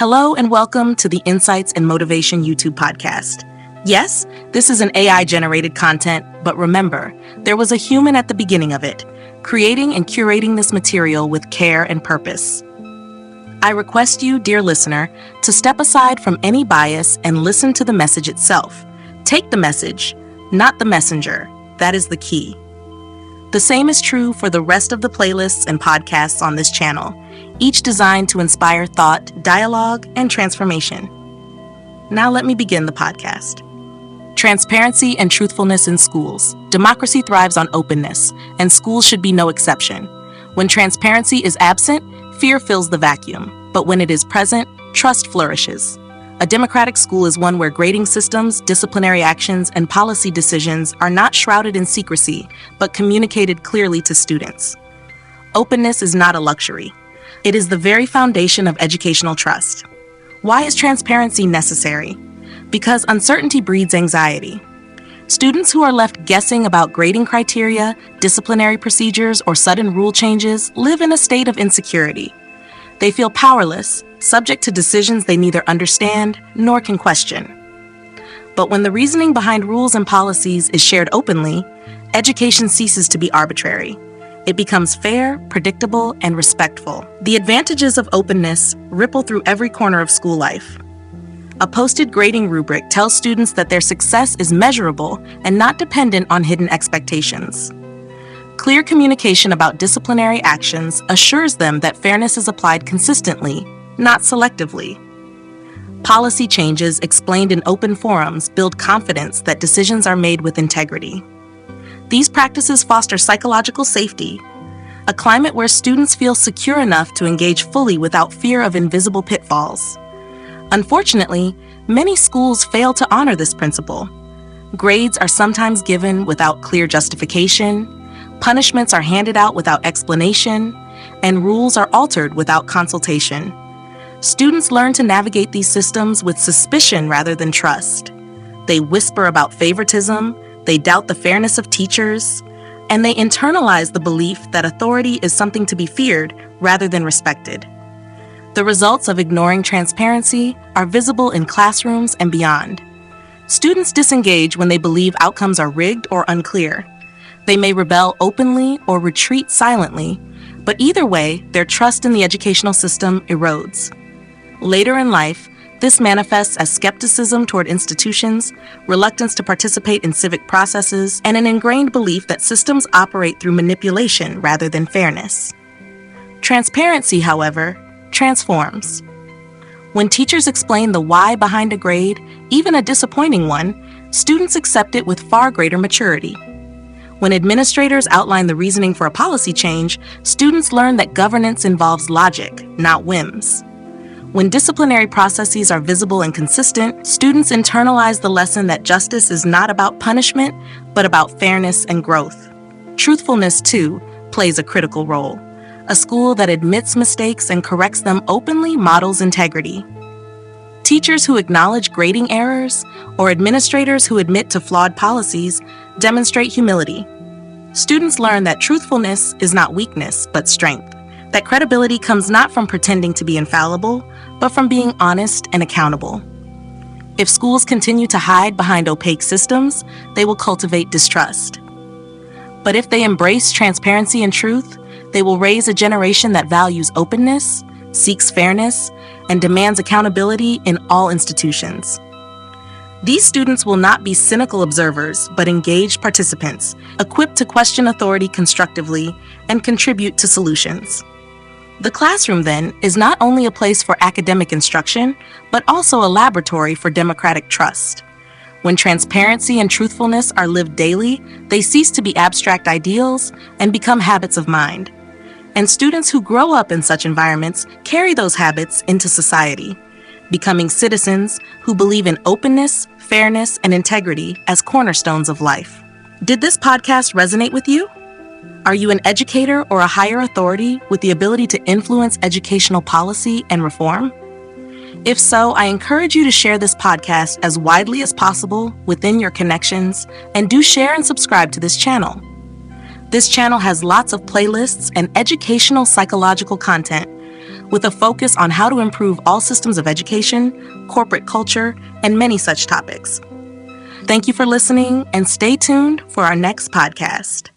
Hello and welcome to the Insights and Motivation YouTube podcast. Yes, this is an AI-generated content, but remember, there was a human at the beginning of it, creating and curating this material with care and purpose. I request you, dear listener, to step aside from any bias and listen to the message itself. Take the message, not the messenger. That is the key. The same is true for the rest of the playlists and podcasts on this channel, each designed to inspire thought, dialogue, and transformation. Now let me begin the podcast. Transparency and truthfulness in schools. Democracy thrives on openness, and schools should be no exception. When transparency is absent, fear fills the vacuum. But when it is present, trust flourishes. A democratic school is one where grading systems, disciplinary actions, and policy decisions are not shrouded in secrecy, but communicated clearly to students. Openness is not a luxury. It is the very foundation of educational trust. Why is transparency necessary? Because uncertainty breeds anxiety. Students who are left guessing about grading criteria, disciplinary procedures, or sudden rule changes live in a state of insecurity. They feel powerless, subject to decisions they neither understand nor can question. But when the reasoning behind rules and policies is shared openly, education ceases to be arbitrary. It becomes fair, predictable, and respectful. The advantages of openness ripple through every corner of school life. A posted grading rubric tells students that their success is measurable and not dependent on hidden expectations. Clear communication about disciplinary actions assures them that fairness is applied consistently, not selectively. Policy changes explained in open forums build confidence that decisions are made with integrity. These practices foster psychological safety, a climate where students feel secure enough to engage fully without fear of invisible pitfalls. Unfortunately, many schools fail to honor this principle. Grades are sometimes given without clear justification, punishments are handed out without explanation, and rules are altered without consultation. Students learn to navigate these systems with suspicion rather than trust. They whisper about favoritism, they doubt the fairness of teachers, and they internalize the belief that authority is something to be feared rather than respected. The results of ignoring transparency are visible in classrooms and beyond. Students disengage when they believe outcomes are rigged or unclear. They may rebel openly or retreat silently, but either way, their trust in the educational system erodes. Later in life, this manifests as skepticism toward institutions, reluctance to participate in civic processes, and an ingrained belief that systems operate through manipulation rather than fairness. Transparency, however, transforms. When teachers explain the why behind a grade, even a disappointing one, students accept it with far greater maturity. When administrators outline the reasoning for a policy change, students learn that governance involves logic, not whims. When disciplinary processes are visible and consistent, students internalize the lesson that justice is not about punishment, but about fairness and growth. Truthfulness, too, plays a critical role. A school that admits mistakes and corrects them openly models integrity. Teachers who acknowledge grading errors or administrators who admit to flawed policies demonstrate humility. Students learn that truthfulness is not weakness, but strength. That credibility comes not from pretending to be infallible, but from being honest and accountable. If schools continue to hide behind opaque systems, they will cultivate distrust. But if they embrace transparency and truth, they will raise a generation that values openness, seeks fairness, and demands accountability in all institutions. These students will not be cynical observers, but engaged participants, equipped to question authority constructively and contribute to solutions. The classroom, then, is not only a place for academic instruction, but also a laboratory for democratic trust. When transparency and truthfulness are lived daily, they cease to be abstract ideals and become habits of mind. And students who grow up in such environments carry those habits into society, becoming citizens who believe in openness, fairness, and integrity as cornerstones of life. Did this podcast resonate with you? Are you an educator or a higher authority with the ability to influence educational policy and reform? If so, I encourage you to share this podcast as widely as possible within your connections, and do share and subscribe to this channel. This channel has lots of playlists and educational psychological content with a focus on how to improve all systems of education, corporate culture, and many such topics. Thank you for listening, and stay tuned for our next podcast.